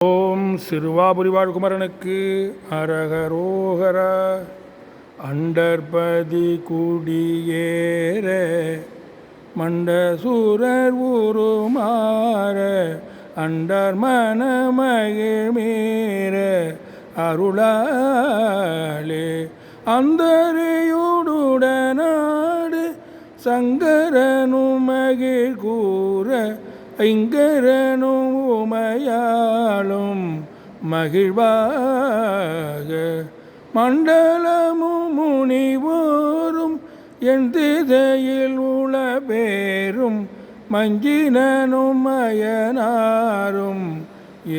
ஓம் சிறுவாபுரிவாழ் குமரனுக்கு அரகரோகர. அண்டர்பதி குடியேற மண்டசூரர் உருமாற அண்டர் மனமகிழ்மீற அருளாலே அந்தரையுடனாடு சங்கரனும் மகிழ் கூற ஐங்கரனும் உமையாளும் மகிழ்வாக மண்டலமும் முனிவோரும் என் திசையில் உள பேரும் மஞ்சினனும் மயனாரும்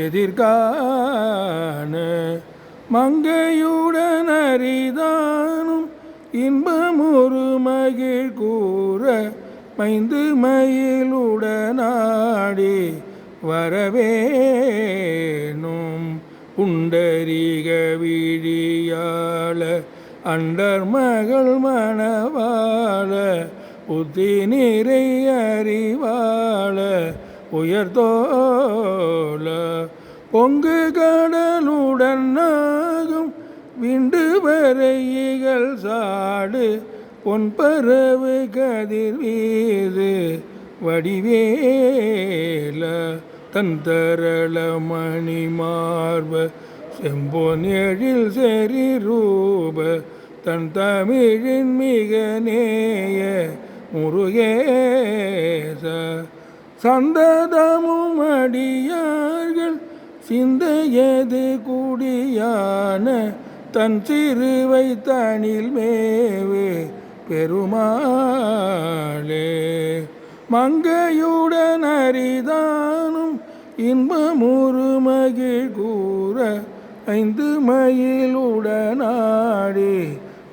எதிர்காண மங்கையுடன் அரிதானும் இன்பமுறு மகிழ் கூற மைந்து மயிலுடனாடி வரவேணும் புண்டரீக விழியாள அண்டர் மகள் மணவாள புத்தி நிறை அறிவாள உயர்தோல பொங்கு கடலுடன் நாகும் விண்டு வரைகள் சாடு பொன்பரவு கதிர் வீது வடிவேல தன் தரள மணி மார்ப செம்பொன் எழில் செறி ரூப தன் தமிழின் மிக நேய முருகேச சந்ததமும் அடியார்கள் சிந்தையது குடியான தன் சிறுவை தனில் மேவு பெருமாளே மங்கையுடன் அரிதானும் இன்பமுறு மகிழ் கூற ஐந்து மயிலுடனாடி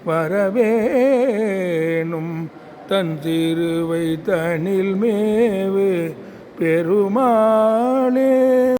வரவேணும் தன் சிறுவை தனில் மேவு பெருமாளே.